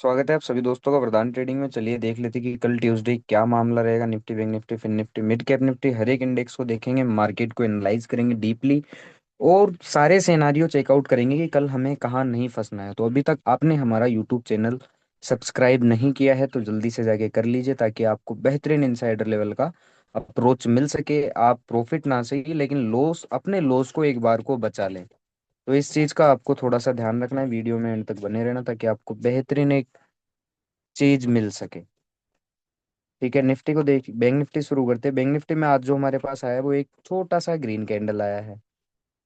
स्वागत है आप सभी दोस्तों का प्रधान ट्रेडिंग में। चलिए देख लेते हैं कि कल ट्यूसडे क्या मामला रहेगा। Nifty, bank Nifty, fin Nifty, mid cap Nifty, हर एक इंडेक्स को देखेंगे, मार्केट को एनालाइज करेंगे डीपली और सारे सिनेरियो चेकआउट करेंगे कि कल हमें कहाँ नहीं फंसना है। तो अभी तक आपने हमारा यूट्यूब चैनल सब्सक्राइब नहीं किया है तो जल्दी से जाके कर लीजिए, ताकि आपको बेहतरीन इनसाइडर लेवल का अप्रोच मिल सके। आप प्रॉफिट ना सही लेकिन लॉस, अपने लॉस को एक बार को बचा लें। तो इस चीज का आपको थोड़ा सा ध्यान रखना है, वीडियो में एंड तक बने रहना ताकि आपको बेहतरीन एक चीज मिल सके। ठीक है, निफ्टी को देख, बैंक निफ्टी शुरू करते हैं। बैंक निफ्टी में आज जो हमारे पास आया है वो एक छोटा सा ग्रीन कैंडल आया है,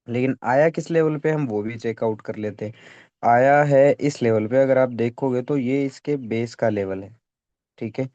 लेकिन आया किस लेवल पे हम वो भी चेकआउट कर लेते हैं। आया है इस लेवल पे, अगर आप देखोगे तो ये इसके बेस का लेवल है। ठीक है,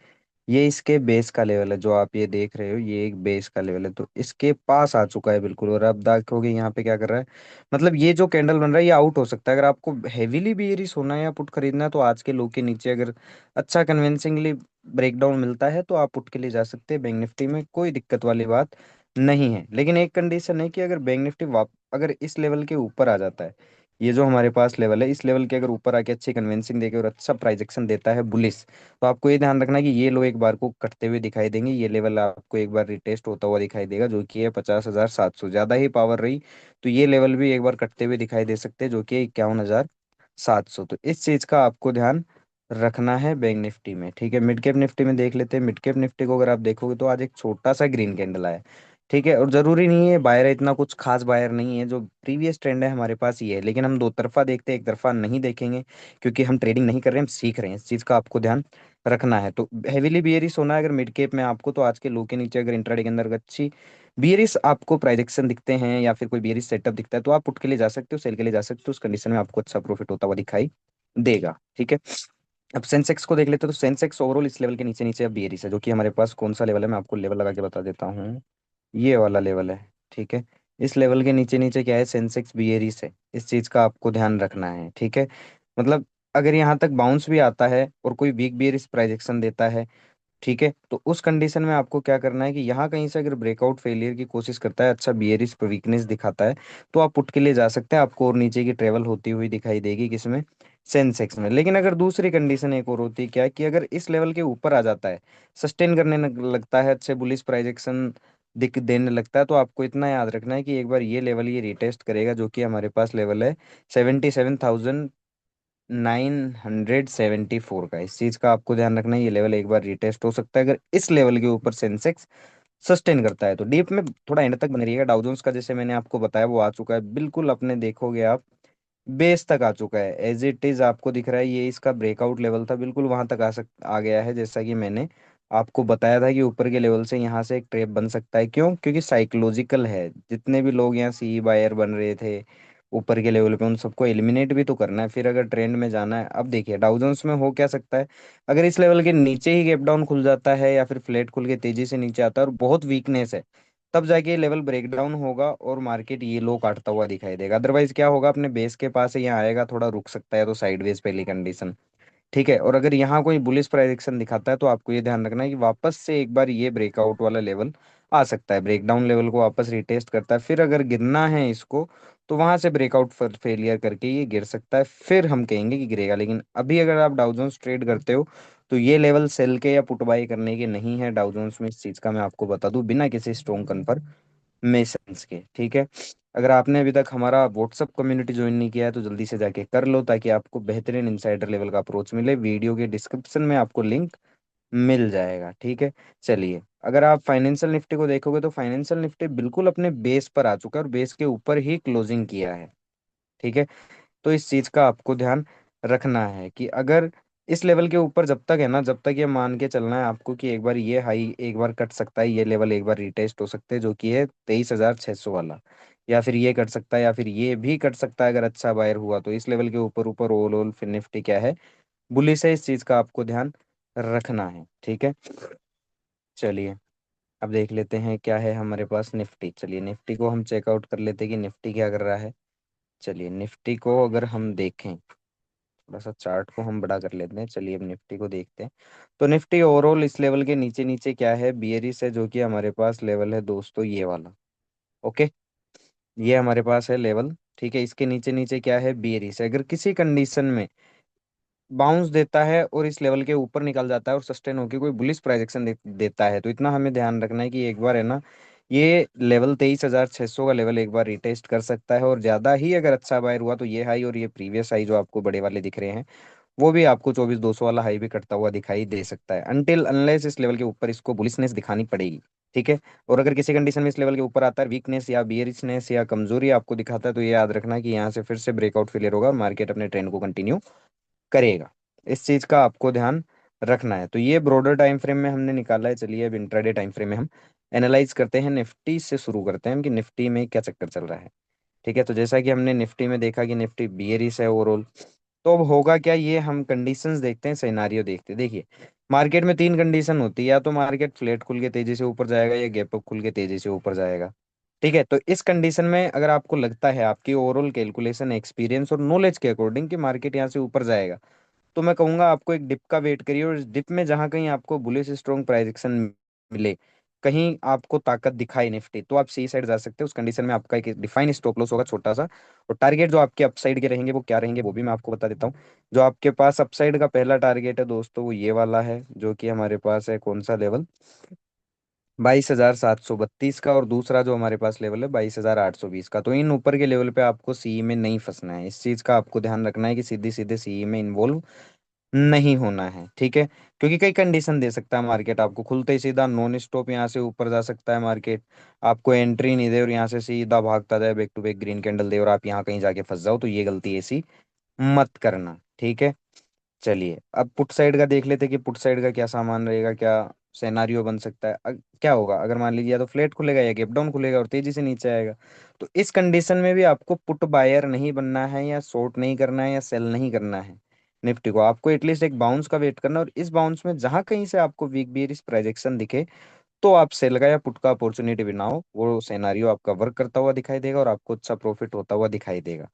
ये इसके बेस का लेवल है, जो आप ये देख रहे हो ये एक बेस का लेवल है, तो इसके पास आ चुका है बिल्कुल। और आप देखोगे यहाँ पे क्या कर रहा है, मतलब ये जो कैंडल बन रहा है ये आउट हो सकता है। अगर आपको हेवीली बियरिश होना है या पुट खरीदना है तो आज के लो के नीचे अगर अच्छा कन्विंसिंगली ब्रेकडाउन मिलता है तो आप पुट के लिए जा सकते हैं। बैंक निफ्टी में कोई दिक्कत वाली बात नहीं है, लेकिन एक कंडीशन है कि अगर बैंक निफ्टी वाप अगर इस लेवल के ऊपर आ जाता है, ये जो हमारे पास लेवल है इस लेवल के अगर ऊपर आके अच्छी कन्विंसिंग देके और अच्छा प्राइस एक्शन देता है बुलिस, तो आपको ये ध्यान रखना है कि ये लो एक बार को कटते हुए दिखाई देंगे। ये लेवल आपको एक बार रिटेस्ट होता हुआ दिखाई देगा, जो कि है 50,700। ज्यादा ही पावर रही तो ये लेवल भी एक बार कटते हुए दिखाई दे सकते हैं, जो कि 51,700। तो इस चीज का आपको ध्यान रखना है बैंक निफ्टी में। ठीक है, मिड कैप निफ्टी में देख लेते हैं। मिड कैप निफ्टी को अगर आप देखोगे तो आज एक छोटा सा ग्रीन कैंडल आया है। ठीक है, और जरूरी नहीं है बायर है, इतना कुछ खास बायर नहीं है। जो प्रीवियस ट्रेंड है हमारे पास ये है, लेकिन हम दो तरफा देखते हैं, एक तरफा नहीं देखेंगे, क्योंकि हम ट्रेडिंग नहीं कर रहे हैं, हम सीख रहे हैं। इस चीज का आपको ध्यान रखना है। तो हेवीली बियरिश होना है अगर मिड केप में आपको, तो आज के लो के नीचे अगर इंट्राडे के अंदर अच्छी बियरिश आपको प्राइजेक्शन दिखते हैं या फिर कोई बियरिश सेटअप दिखता है तो आप पुट के लिए जा सकते हो, सेल के लिए जा सकते हो। उस कंडीशन में आपको अच्छा प्रॉफिट होता हुआ दिखाई देगा। ठीक है, अब सेंसेक्स को देख लेते हैं। तो सेंसेक्स ओवरऑल इस लेवल के नीचे नीचे अब बियरिश है, जो कि हमारे पास कौन सा लेवल है मैं आपको लेवल लगा के बता देता हूँ। ये वाला लेवल है। ठीक है, इस लेवल के नीचे नीचे क्या है, सेंसेक्स बियरिश है। इस चीज का आपको ध्यान रखना है। ठीक है, मतलब अगर यहाँ तक बाउंस भी आता है और कोई वीक बियरिश प्राइजेक्शन देता है, ठीक है, तो उस कंडीशन में आपको क्या करना है कि यहाँ कहीं से अगर ब्रेकआउट फेलियर की कोशिश करता है, अच्छा बियरिश वीकनेस दिखाता है, तो आप पुट के लिए जा सकते हैं। आपको और नीचे की ट्रेवल होती हुई दिखाई देगी किसमें, सेंसेक्स में। लेकिन अगर दूसरी कंडीशन एक और होती है क्या, कि अगर इस लेवल के ऊपर आ जाता है, सस्टेन करने लगता है, अच्छे बुलिश प्राइजेक्शन दिख देने लगता है, तो आपको इतना याद रखना है कि एक बार ये लेवल ये रिटेस्ट करेगा, जो कि हमारे पास लेवल है 77,974 का। इस चीज का आपको ध्यान रखना है, ये लेवल एक बार रिटेस्ट हो सकता है। अगर इस लेवल के ऊपर सेंसेक्स सस्टेन करता है तो डीप में थोड़ा एंड तक बने रहिएगा। डाउ जोन्स का जैसे मैंने आपको बताया वो आ चुका है बिल्कुल, अपने देखोगे आप बेस तक आ चुका है, एज इट इज आपको दिख रहा है। ये इसका ब्रेकआउट लेवल था, बिल्कुल वहां तक आ गया है, जैसा कि मैंने आपको बताया था कि ऊपर के लेवल से यहाँ से एक ट्रेप बन सकता है। क्यों? क्योंकि साइकोलॉजिकल है। जितने भी लोग यहाँ सी बायर बन रहे थे ऊपर के लेवल पे, उन सबको एलिमिनेट भी तो करना है फिर अगर ट्रेंड में जाना है। अब देखिए डाउ जोन्स में हो क्या सकता है, अगर इस लेवल के नीचे ही गैप डाउन खुल जाता है या फिर फ्लैट खुल के तेजी से नीचे आता है और बहुत वीकनेस है, तब जाके ये लेवल ब्रेक डाउन होगा और मार्केट ये लो काटता हुआ दिखाई देगा। अदरवाइज क्या होगा, अपने बेस के पास ही यहाँ आएगा, थोड़ा रुक सकता है तो साइडवेज पहली कंडीशन। ठीक है, और अगर यहाँ कोई बुलिश प्राइजेक्शन दिखाता है तो आपको ये ध्यान रखना है कि वापस से एक बार ये ब्रेकआउट वाला लेवल आ सकता है, ब्रेकडाउन लेवल को वापस रिटेस्ट करता है। फिर अगर गिरना है इसको तो वहां से ब्रेकआउट फेलियर करके ये गिर सकता है, फिर हम कहेंगे कि गिरेगा। लेकिन अभी अगर आप डाउ जोन्स ट्रेड करते हो तो ये लेवल सेल के या पुट बाई करने के नहीं है डाउ जोन्स में। इस चीज का मैं आपको बता दूं बिना किसी स्ट्रॉन्ग मेसन्स के। ठीक है, अगर आपने अभी तक हमारा व्हाट्सअप कम्युनिटी ज्वाइन नहीं किया है तो जल्दी से जाके कर लो, ताकि आपको बेहतरीन इंसाइडर लेवल का अप्रोच मिले। वीडियो के डिस्क्रिप्शन में आपको लिंक मिल जाएगा। ठीक है, चलिए अगर आप फाइनेंशियल निफ्टी को देखोगे तो फाइनेंशियल निफ्टी बिल्कुल अपने बेस पर आ चुका है और बेस के ऊपर ही क्लोजिंग किया है। ठीक है, तो इस चीज का आपको ध्यान रखना है कि अगर इस लेवल के ऊपर जब तक है ना, जब तक ये मान के चलना है आपको कि एक बार ये हाई एक बार कट सकता है, ये लेवल एक बार रिटेस्ट हो सकते हैं, जो कि है 23,600 वाला, या फिर ये कट सकता है या फिर ये भी कट सकता है अगर अच्छा बायर हुआ तो। इस लेवल के ऊपर ऊपर ओल ओल फिर निफ्टी क्या है, बुलिश है। इस चीज का आपको ध्यान रखना है। ठीक है, चलिए अब देख लेते हैं क्या है हमारे पास निफ्टी। चलिए निफ्टी को हम चेकआउट कर लेते हैं कि निफ्टी क्या कर रहा है। चलिए निफ्टी को अगर हम देखें, थोड़ा सा चार्ट को हम बड़ा कर लेते हैं। चलिए अब निफ्टी को देखते हैं। तो निफ्टी ओवरऑल इस लेवल के नीचे नीचे क्या है, बियरिश है, जो कि हमारे पास लेवल है दोस्तों ये वाला। ओके, ये हमारे पास है लेवल। ठीक है, इसके नीचे नीचे क्या है, बियरिश है। अगर किसी कंडीशन में बाउंस देता है और इस लेवल के ऊपर निकल जाता है और सस्टेन होकर कोई बुलिश प्राइजेक्शन देता है, तो इतना हमें ध्यान रखना है कि एक बार है ना, ये लेवल 23,600 का लेवल एक बार रिटेस्ट कर सकता है, और ज्यादा ही अगर अच्छा बायर हुआ तो ये हाई और ये प्रीवियस हाई जो आपको बड़े वाले दिख रहे हैं, वो भी आपको 24,200 वाला हाई भी कटता हुआ दिखाई दे सकता है, अनटिल अनलेस इस लेवल के ऊपर इसको बुलिशनेस दिखानी पड़ेगी। ठीक है। और अगर किसी कंडीशन में इस लेवल के ऊपर आता है, वीकनेस या बियरिशनेस या कमजोरी आपको दिखाता है, तो ये याद रखना कि यहाँ से फिर से ब्रेकआउट फेलियर होगा और मार्केट अपने ट्रेंड को कंटिन्यू करेगा। इस चीज का आपको ध्यान रखना है। तो ये ब्रॉडर टाइम फ्रेम में हमने निकाला है। चलिए अब इंट्राडे टाइम फ्रेम में हम एनालाइज करते हैं, निफ्टी से शुरू करते हैं कि निफ्टी में क्या चक्कर चल रहा है। ठीक है। तो जैसा कि हमने निफ्टी में देखा कि निफ्टी बियरिश है ओवरऑल, तो अब होगा क्या, ये हम कंडीशंस देखते हैं, सिनेरियो देखते हैं। देखिए, मार्केट में तीन कंडीशन होती है, या तो मार्केट फ्लैट खुल के तेजी से ऊपर जाएगा या गैप अप खुल के तेजी से ऊपर जाएगा। ठीक है। तो इस कंडीशन में अगर आपको लगता है आपकी ओवरऑल कैलकुलेशन, एक्सपीरियंस और नॉलेज के अकॉर्डिंग कि मार्केट यहाँ से ऊपर जाएगा, तो मैं कहूंगा आपको एक डिप का वेट करिए, और इस डिप में जहां कहीं आपको बुलिश स्ट्रॉन्ग प्राइजेक्शन मिले, कहीं आपको ताकत दिखाई निफ्टी, तो आप सी साइड जा सकते हैं। उस कंडीशन में आपका एक डिफाइन स्टॉप लॉस होगा छोटा सा, और टारगेट जो आपके अपसाइड के रहेंगे वो क्या रहेंगे वो भी मैं आपको बता देता हूँ। जो आपके पास अपसाइड का पहला टारगेट है दोस्तों, वो ये वाला है, जो कि हमारे पास है कौन सा लेवल, 22,732 का, और दूसरा जो हमारे पास लेवल है 22,820 का। तो इन ऊपर के लेवल पे आपको सीई में नहीं फंसना है, इस चीज का आपको ध्यान रखना है कि सीधे सीधे सीई में इन्वॉल्व नहीं होना है। ठीक है। क्योंकि कई कंडीशन दे सकता है मार्केट, आपको खुलते ही सीधा नॉन स्टॉप यहाँ से ऊपर जा सकता है मार्केट, आपको एंट्री नहीं दे और यहाँ से सीधा भागता जाए, back to back green candle दे और आप यहाँ कहीं जाके फंस जाओ, तो ये गलती ऐसी मत करना। ठीक है। चलिए अब पुट साइड का देख लेते हैं कि पुट साइड का क्या सामान रहेगा, क्या सिनेरियो बन सकता है। क्या होगा अगर मान लीजिए या तो फ्लैट खुलेगा या गैप डाउन खुलेगा और तेजी से नीचे आएगा, तो इस कंडीशन में भी आपको पुट बायर नहीं बनना है, या शॉर्ट नहीं करना है, या सेल नहीं करना है निफ्टी को। आपको एटलीस्ट एक बाउंस का वेट करना है, और इस बाउंस में जहां कहीं से आपको वीक बियरिश प्राइजेक्शन दिखे, तो आप सेल का या पुट का अपॉर्चुनिटी बनाओ, वो सिनेरियो आपका वर्क करता हुआ दिखाई देगा और आपको अच्छा प्रॉफिट होता हुआ दिखाई देगा।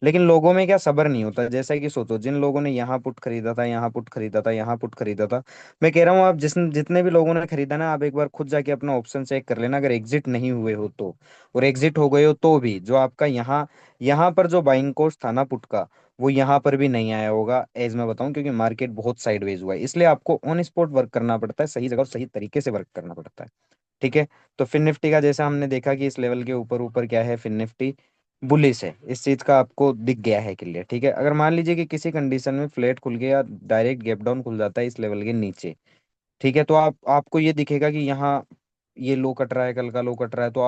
लेकिन लोगों में क्या सब्र नहीं होता, जैसा कि सोचो जिन लोगों ने यहाँ पुट खरीदा था, यहाँ पुट खरीदा था, यहाँ पुट खरीदा था, मैं कह रहा हूँ आप जितने भी लोगों ने खरीदा ना, आप एक बार खुद जाके अपना ऑप्शन चेक कर लेना, अगर एग्जिट नहीं हुए हो तो, और एग्जिट हो गए हो तो भी जो आपका यहाँ यहाँ पर जो बाइंग कॉस्ट था ना पुट का, वो यहाँ पर भी नहीं आया होगा, एज मैं बताऊं, क्योंकि मार्केट बहुत साइडवेज हुआ है, इसलिए आपको ऑन स्पॉट वर्क करना पड़ता है, सही जगह और सही तरीके से वर्क करना पड़ता है। ठीक है। तो फिन निफ्टी का जैसा हमने देखा कि इस लेवल के ऊपर ऊपर क्या है, फिन निफ्टी बुलिश है, इस चीज का आपको दिख गया है क्लियर। ठीक है। अगर मान लीजिए कि किसी कंडीशन में फ्लैट खुल गया, डायरेक्ट गैप डाउन खुल जाता है इस लेवल के नीचे, ठीक है, तो आपको ये दिखेगा कि यहाँ ये लो कट रहा है, कल का लो कट रहा है, तो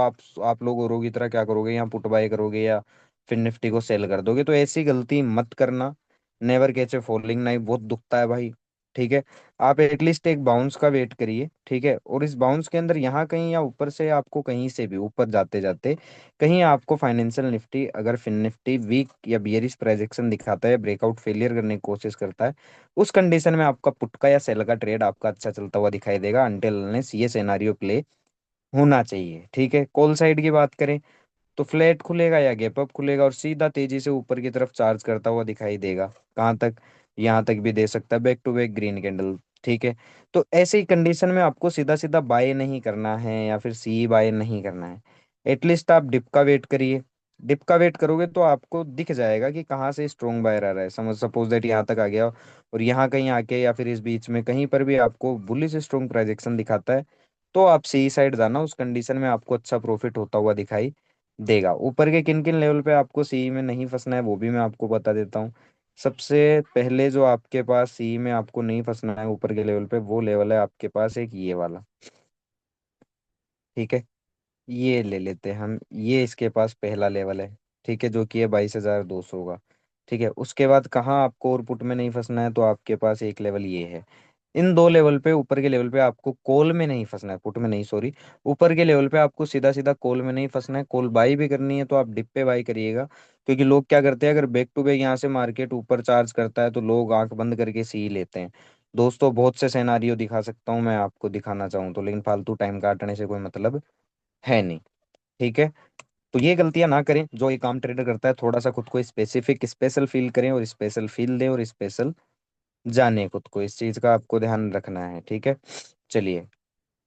आप लोग औरों की तरह क्या करोगे, यहाँ पुट बाय करोगे या फिर निफ्टी को सेल कर दोगे, तो ऐसी गलती मत करना। Never catch a falling knife, बहुत दुखता है भाई। ठीक है। आप एटलीस्ट एक बाउंस का वेट करिए। ठीक है। और इस बाउंस के अंदर यहाँ कहीं या ऊपर से आपको कहीं से भी ऊपर जाते जाते कहीं आपको फाइनेंशियल निफ्टी, अगर फिन निफ्टी वीक या बियरिश प्रोजेक्शन दिखाता है, ब्रेकआउट फेलियर करने की कोशिश करता है, उस कंडीशन में आपका पुट का या सेल का ट्रेड आपका अच्छा चलता हुआ दिखाई देगा, अनटिल अनलेस ये सिनेरियो प्ले होना चाहिए। ठीक है। कॉल साइड की बात करें, तो फ्लैट खुलेगा या गैप अप खुलेगा और सीधा तेजी से ऊपर की तरफ चार्ज करता हुआ दिखाई देगा, कहाँ तक, यहाँ तक भी दे सकता है, back to back green candle. ठीक है। तो ऐसे ही कंडीशन में आपको सीधा सीधा बाय नहीं करना है या फिर सी बाय नहीं करना है, एटलीस्ट आप डिप का वेट करिए। डिप का वेट करोगे तो आपको दिख जाएगा कि कहाँ से स्ट्रॉन्ग बायर आ रहा है, समझ सपोज दैट यहाँ तक आ गया और यहाँ कहीं आके या फिर इस बीच में कहीं पर भी आपको बुलिश स्ट्रॉन्ग प्राइजेक्शन दिखाता है, तो आप सी साइड जाना, उस कंडीशन में आपको अच्छा प्रॉफिट होता हुआ दिखाई देगा। ऊपर के किन किन लेवल पे आपको सी में नहीं फंसना है वो भी मैं आपको बता देता हूँ। सबसे पहले जो आपके पास सी में आपको नहीं फंसना है ऊपर के लेवल पे, वो लेवल है आपके पास एक ये वाला। ठीक है। ये ले लेते हैं हम, ये इसके पास पहला लेवल है। ठीक है। जो कि है 22,200 का। ठीक है। उसके बाद कहाँ आपको और पुट में नहीं फंसना है, तो आपके पास एक लेवल ये है। इन दो लेवल पे, ऊपर के लेवल पे आपको कॉल में नहीं फंसना है, पुट में नहीं, सॉरी, ऊपर के लेवल पे आपको सीधा सीधा कॉल में नहीं फंसना है। कॉल बाई भी करनी है तो आप डिप पे बाई करिएगा, क्योंकि लोग क्या करते हैं, अगर बैक टू बैक यहाँ से मार्केट ऊपर चार्ज करता है तो लोग आंख बंद करके सी लेते हैं। दोस्तों बहुत से सिनेरियो दिखा सकता हूँ मैं आपको, दिखाना चाहूँ तो, लेकिन फालतू टाइम काटने से कोई मतलब है नहीं। ठीक है। तो ये गलतियां ना करें, जो ये काम ट्रेडर करता है, थोड़ा सा खुद को स्पेसिफिक स्पेशल फील करें और स्पेशल फील दें और स्पेशल जाने खुद को, इस चीज का आपको ध्यान रखना है। ठीक है। चलिए,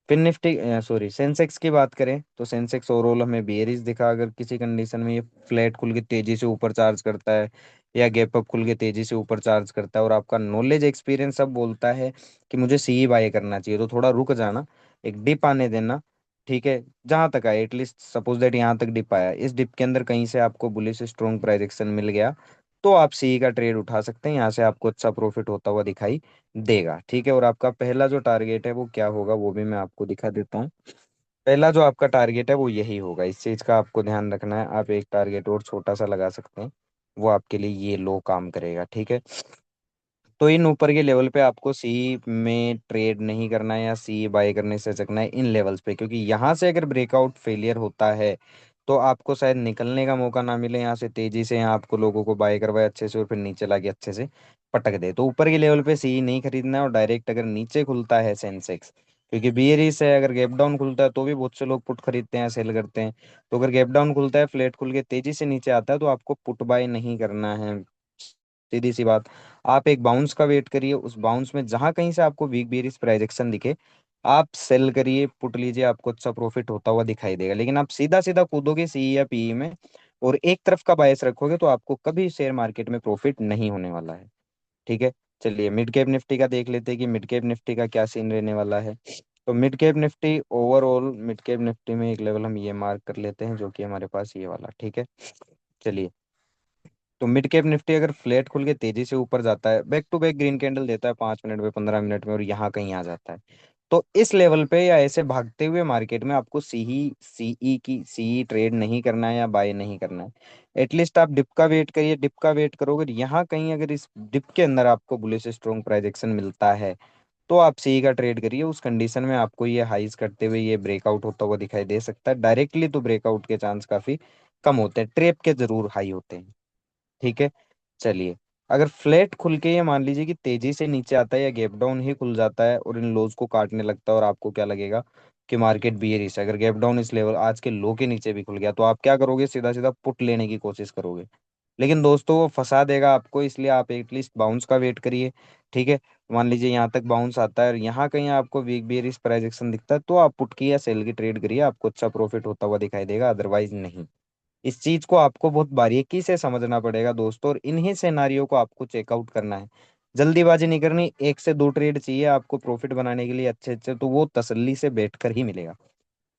फिर निफ्टी, सॉरी, सेंसेक्स की बात करें तो सेंसेक्स ओवरऑल हमें बेयरिश दिखा, अगर किसी कंडीशन में ये फ्लैट खुल के तेजी से ऊपर चार्ज करता है या गैप अप खुल के तेजी से ऊपर चार्ज करता है और आपका नॉलेज एक्सपीरियंस सब बोलता है कि मुझे सी बाय करना चाहिए, तो थोड़ा रुक जाना, एक डिप आने देना। ठीक है, जहां तक आए, एटलीस्ट सपोज दैट यहाँ तक डिप आया, इस डिप के अंदर कहीं से आपको बुलिश स्ट्रॉन्ग प्राइजेक्शन मिल गया, तो आप सी का ट्रेड उठा सकते हैं, यहाँ से आपको अच्छा प्रॉफिट होता हुआ दिखाई देगा। ठीक है, और आपका पहला जो टारगेट है वो क्या होगा वो भी मैं आपको दिखा देता हूँ। पहला जो आपका टारगेट है वो यही होगा, इस चीज का आपको ध्यान रखना है। आप एक टारगेट और छोटा सा लगा सकते हैं, वो आपके लिए ये लो काम करेगा। ठीक है, तो इन ऊपर के लेवल पे आपको सी में ट्रेड नहीं करना है या सी बाय करने से चकना है इन लेवल्स पे, क्योंकि यहाँ से अगर ब्रेकआउट फेलियर होता है तो आपको शायद निकलने का मौका ना मिले यहाँ से तेजी से, यहाँ आपको लोगों को बाय करवाए अच्छे से और फिर नीचे लाके अच्छे से पटक दे। तो ऊपर के लेवल पे सी नहीं खरीदना है, और डायरेक्ट अगर नीचे खुलता है सेंसेक्स, क्योंकि बियरिश है, अगर गैप डाउन खुलता है तो भी बहुत से लोग पुट खरीदते हैं, सेल करते हैं। तो अगर गैप डाउन खुलता है, फ्लैट खुल के तेजी से नीचे आता है, तो आपको पुट बाय नहीं करना है, सीधी सी बात। आप एक बाउंस का वेट करिए, उस बाउंस में जहां कहीं से आपको वीक बेरिश प्राइजेक्शन दिखे, आप सेल करिए, पुट लीजिए, आपको अच्छा प्रॉफिट होता हुआ दिखाई देगा। लेकिन आप सीधा सीधा कूदोगे सी या पीई में और एक तरफ का बायस रखोगे, तो आपको कभी शेयर मार्केट में प्रॉफिट नहीं होने वाला है। ठीक है, चलिए मिड कैप निफ्टी का देख लेते हैं कि मिड कैप निफ्टी का क्या सीन रहने वाला है। तो mid cap Nifty, overall mid cap Nifty में एक लेवल हम ये मार्क कर लेते हैं, जो कि हमारे पास ये वाला। ठीक है, चलिए, तो मिड कैप निफ्टी अगर फ्लैट खुल के तेजी से ऊपर जाता है, back to back green candle देता है 5 मिनट में, 15 मिनट में, और यहाँ कहीं आ जाता है, तो इस लेवल पे या ऐसे भागते हुए मार्केट में आपको सीई ट्रेड नहीं करना है या बाय नहीं करना है। एटलीस्ट आप डिप का वेट करिए, डिप का वेट करोगे, यहाँ कहीं अगर इस डिप के अंदर आपको बुलिश स्ट्रॉन्ग प्राइजेक्शन मिलता है, तो आप सीई का ट्रेड करिए। उस कंडीशन में आपको ये हाइज करते हुए ये ब्रेकआउट होता हुआ दिखाई दे सकता है। डायरेक्टली तो ब्रेकआउट के चांस काफी कम होते हैं, ट्रेप के जरूर हाई होते हैं। ठीक है, चलिए, अगर फ्लैट खुल के ये मान लीजिए कि तेजी से नीचे आता है या गैप डाउन ही खुल जाता है और इन लोज को काटने लगता है, और आपको क्या लगेगा कि मार्केट बियरिश है, अगर गैप डाउन इस लेवल आज के लो के नीचे भी खुल गया, तो आप क्या करोगे, सीधा सीधा पुट लेने की कोशिश करोगे। लेकिन दोस्तों वो फंसा देगा आपको, इसलिए आप एटलीस्ट बाउंस का वेट करिए। ठीक है, मान लीजिए यहाँ तक बाउंस आता है और यहाँ कहीं आपको वीक बियरिश प्राइजेक्शन दिखता है, तो आप पुट की या सेल की ट्रेड करिए, आपको अच्छा प्रॉफिट होता हुआ दिखाई देगा, अदरवाइज नहीं। इस चीज को आपको बहुत बारीकी से समझना पड़ेगा दोस्तों, और इन्हीं सिनेरियो को आपको चेकआउट करना है। जल्दीबाजी नहीं करनी, एक से दो ट्रेड चाहिए आपको प्रॉफिट बनाने के लिए अच्छे अच्छे, तो वो तसल्ली से बैठकर ही मिलेगा।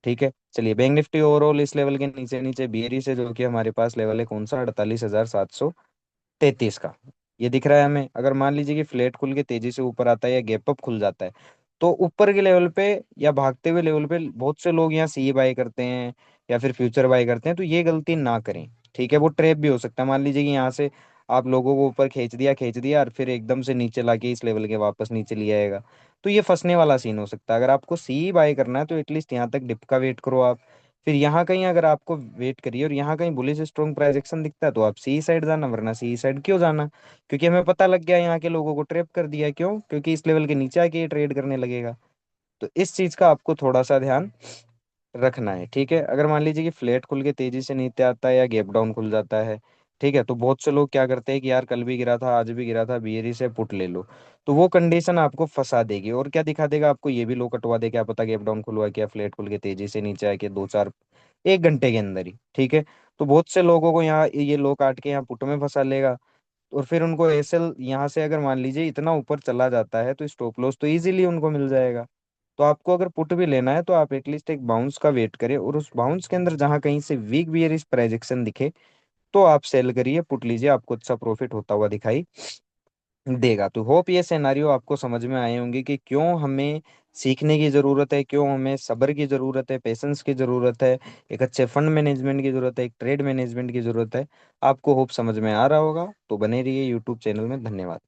ठीक है, चलिए, बैंक निफ्टी ओवरऑल इस लेवल के नीचे नीचे बियरी से, जो कि हमारे पास लेवल है कौन सा, 48,733 का, ये दिख रहा है हमें। अगर मान लीजिए कि फ्लैट खुल के तेजी से ऊपर आता है या गैप अप खुल जाता है, तो ऊपर के लेवल पे या भागते हुए लेवल पे बहुत से लोग यहाँ सी बाय करते हैं या फिर फ्यूचर बाय करते हैं, तो ये गलती ना करें। ठीक है, वो ट्रैप भी हो सकता है, मान लीजिए कि यहाँ से आप लोगों को ऊपर खींच दिया और फिर एकदम से नीचे लाके इस लेवल के वापस नीचे ले आएगा, तो ये फंसने वाला सीन हो सकता है। अगर आपको सी बाय करना है तो एटलीस्ट यहाँ तक डिप का वेट करो आप, फिर यहाँ कहीं अगर आपको वेट करिए और यहाँ कहीं बुलिश स्ट्रॉन्ग प्राइजेक्शन दिखता है, तो आप सी साइड जाना, वरना सी साइड क्यों जाना, क्योंकि हमें पता लग गया यहाँ के लोगों को ट्रैप कर दिया। क्यों? क्योंकि इस लेवल के नीचे आके ये ट्रेड करने लगेगा। तो इस चीज का आपको थोड़ा सा ध्यान रखना है। ठीक है, अगर मान लीजिए कि फ्लैट खुल के तेजी से नीचे आता है या गैप डाउन खुल जाता है, ठीक है, तो बहुत से लोग क्या करते हैं कि यार कल भी गिरा था, आज भी गिरा था, बियरी से पुट ले लो, तो वो कंडीशन आपको फंसा देगी और क्या दिखा देगा आपको, ये भी लो कटवा दे, क्या पता गैप डाउन खुलवा क्या फ्लैट खुल के तेजी से नीचे आके दो चार, 1 घंटे के अंदर ही। ठीक है, तो बहुत से लोगों को यहाँ ये लो काट के यहाँ पुट में फंसा लेगा, और फिर उनको एसएल यहाँ से अगर मान लीजिए इतना ऊपर चला जाता है, तो स्टॉप लॉस तो इजीली उनको मिल जाएगा। तो आपको अगर पुट भी लेना है तो आप एटलीस्ट एक बाउंस का वेट करें, और उस बाउंस के अंदर जहां कहीं से वीक बियरिश प्राइजेक्शन दिखे, तो आप सेल करिए, पुट लीजिए, आपको अच्छा प्रॉफिट होता हुआ दिखाई देगा। तो होप ये सिनेरियो आपको समझ में आए होंगे कि क्यों हमें सीखने की जरूरत है, क्यों हमें सब्र की जरूरत है, पेशेंस की जरूरत है, एक अच्छे फंड मैनेजमेंट की जरूरत है, एक ट्रेड मैनेजमेंट की जरूरत है। आपको होप समझ में आ रहा होगा, तो बने रहिए यूट्यूब चैनल में। धन्यवाद।